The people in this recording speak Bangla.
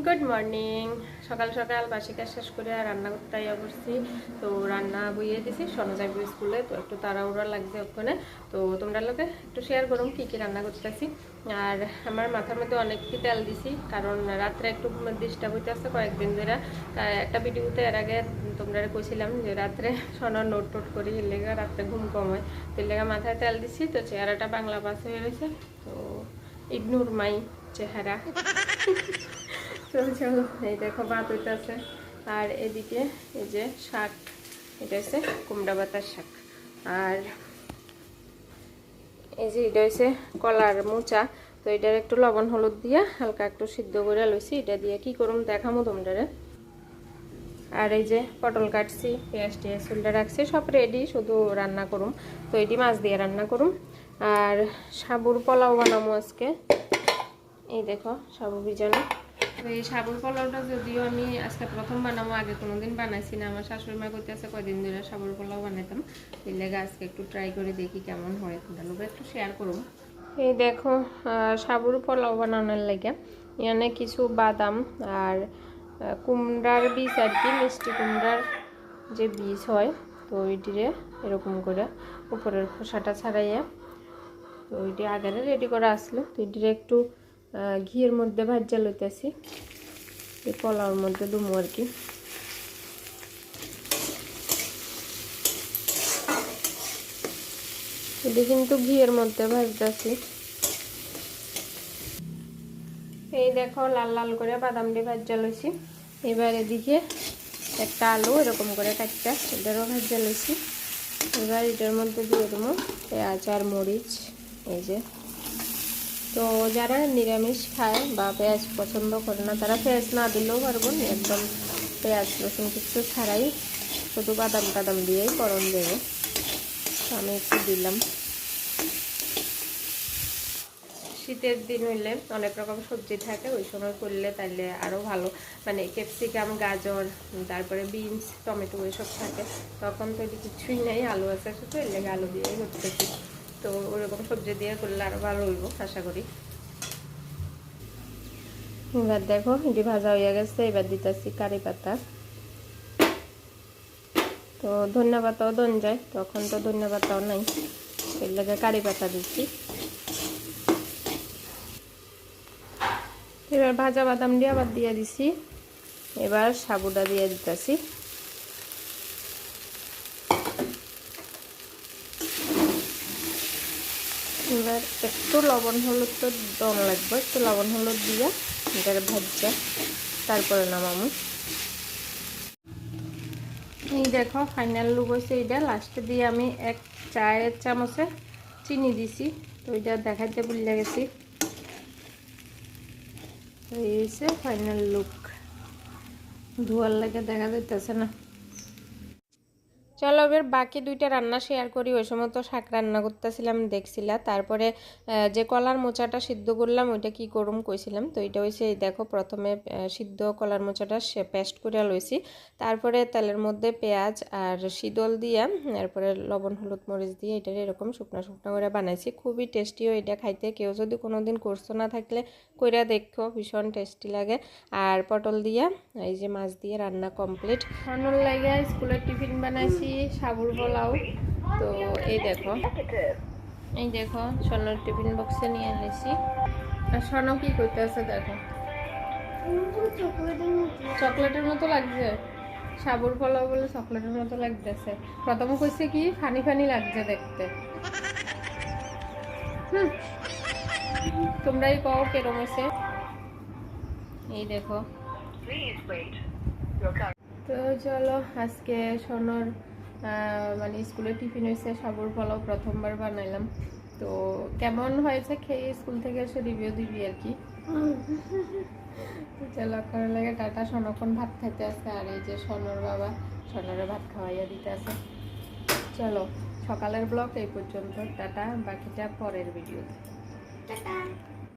Good morning. সকাল সকাল বাসি কাজ শেষ করে রান্না করতে আইয়া করছি। তো রান্না বইয়ে দিছি, শোনা যাইব স্কুলে, তো একটু তাড়াহুড়া লাগছে ওখানে। তো তোমরা লোকে একটু শেয়ার করুন কী কী রান্না করতেছি। আর আমার মাথার মধ্যে অনেক কি তেল দিছি, কারণ রাত্রে একটু ডিস্টার্ব হইতে আসছে কয়েকদিন ধরে। একটা ভিডিওতে এর আগে তোমরা কইছিলাম যে রাত্রে সোনার নোট টোট করি, এর লেগে রাত্রে ঘুম কম হয়, তো এর লেগে মাথায় তেল দিছি। তো চেহারাটা বাংলা পাস হয়ে রয়েছে, তো ইগনোর মাই চেহারা। চলো এই দেখো ভাত হইতেছে, আর এদিকে এই যে শাক, এটা হচ্ছে কুমড়া পাতার শাক। আর এই যে এটা হচ্ছে কলার মোচা, তো এটার একটু লবণ হলুদ দিয়ে হালকা একটু সিদ্ধ করে লইছি। এটা দিয়ে কি করুম দেখামো তোমরা। আর এই যে পটল কাটছি, পেঁয়াজ টিয়াজ চুলটা রাখছি, সব রেডি, শুধু রান্না করুম। তো এটি মাছ দিয়ে রান্না করুম। আর সাবুর পোলাও বানাবো আজকে। এই দেখো সাবু ভিজানো। তো এই সাবুর পোলাওটা যদিও আমি আজকে প্রথম বানাবো, আগে কোনোদিন বানাইছি না। আমার শাশুড়ি মা করতে আছে কয়দিন ধরে সাবুর পোলাও বানাইতাম, এই লেগে আজকে একটু ট্রাই করে দেখি কেমন হয়, তোমরা একটু শেয়ার করুন। এই দেখো সাবুর পোলাও বানানোর লেগে এখানে কিছু বাদাম আর কুমড়ার বীজ আর কি, মিষ্টি কুমড়ার যে বীজ হয়, তো ওইটিরে এরকম করে উপরের খোসাটা ছাড়াইয়া, তো ওইটি আগে রেডি করা আসলো। তো এটিরে একটু ঘিয়ের মধ্যে ভাজা লইতেছি, এই পোলাওর মধ্যে দুমো আর কি। এটি কিন্তু ঘিয়ের মধ্যে ভাজতেছি। এই দেখো লাল লাল করে বাদাম দিয়ে ভাজা লইছি। এবার এদিকে একটা আলু এরকম করে কাটটা এটারও ভাজা লইছি। এবার এটার মধ্যে দিয়ে দেবো পেঁয়াজ আর মরিচ। এই যে, তো যারা নিরামিষ খায় বা পেঁয়াজ পছন্দ করে না, তারা পেঁয়াজ না দিলেও পারবেন, একদম পেঁয়াজ রসুন কিছু ছাড়াই শুধু বাদাম টাদাম দিয়েই ফোড়ন দেবে। আমি একটু দিলাম। শীতের দিন হইলে অনেক রকম সবজি থাকে, ওই সময় করলে তাইলে আরও ভালো, মানে ক্যাপসিকাম, গাজর, তারপরে বিনস, টমেটো এসব থাকে। তখন তো এটি কিছুই নেই, আলু আছে শুধু, এর লেগে আলু দিয়েই করতেছি। তো ওরকম সবজি দিয়ে করলে আরও ভালো হইব আশা করি। এবার দেখো এটি ভাজা হয়ে গেছে, এবার দিতেছি কারি পাতা। তো ধনিয়া পাতাও দন যায়, তখন তো ধনিয়া পাতাও নাই, এর লেগে কারি পাতা দিচ্ছি। এবার ভাজা বাদাম দিয়ে আবার দিয়ে দিছি। এবার সাবুটা দিয়ে দিতেছি। এবার একটু লবণ হলুদ তো দম লাগবে, একটু লবণ হলুদ দিয়ে এটাকে ভাজা, তারপরে নামামু। এই দেখো ফাইনাল লুক হয়েছে এটা। লাস্টে দিয়ে আমি 1 চায়ের চামচে চিনি দিছি, তো এটা দেখাইতে ভুলে গেছি। এই হচ্ছে ফাইনাল লুক, ধোয়ার লাগে দেখা যাইতেছে না। চলো এবার বাকি দুইটা রান্না শেয়ার করি। ওই সময় তো শাক রান্না করতেছিলাম দেখছিলাম, তারপরে যে কলার মোচাটা সিদ্ধ করলাম ওইটা কি করুম কইছিলাম। তো এটা হয়েছে দেখো, প্রথমে সিদ্ধ কলার মোচাটা পেস্ট করে লইছি, তারপরে তেলের মধ্যে পেঁয়াজ আর শীতল দিয়া, তারপরে লবণ হলুদ মরিচ দিয়ে এটা এরকম শুকনো শুকনো করে বানাইছি। খুবই টেস্টিও এটা খাইতে, কেউ যদি কোনোদিন করছো না থাকলে কইরা দেখো, ভীষণ টেস্টি লাগে। আর পটল দিয়া এই যে মাছ দিয়ে রান্না কমপ্লিট। খানোর লাগে স্কুলের টিফিন বানাইছি সাবুর পোলাও। তো এই দেখো সোনার টিফিন বক্সে নিয়ে এনেছি। আর সোনা কি করতেছে দেখো, চকলেটের মতো লাগছে। সাবুর পোলাও বলে চকলেটের মতো লাগতেছে। প্রথম কইছে কি ফানি ফানি লাগছে দেখতে। তোমরাই কও কেরম হয়েছে। এই দেখো, তো চলো আজকে সোনার মানে স্কুলে টিফিন হয়েছে সাবুর পোলাও, প্রথমবার বানাইলাম। তো কেমন হয়েছে খেয়ে স্কুল থেকে এসে রিভিউ দিবি আর কি। তো চলো করে লাগে টাটা। সোনক্ষণ ভাত খাইতে আসছে, আর এই যে সোনার বাবা সোনারে ভাত খাওয়াইয়া দিতে আছে। চলো সকালের ব্লগ এই পর্যন্ত, টাটা, বাকিটা পরের ভিডিওতে। টাটা।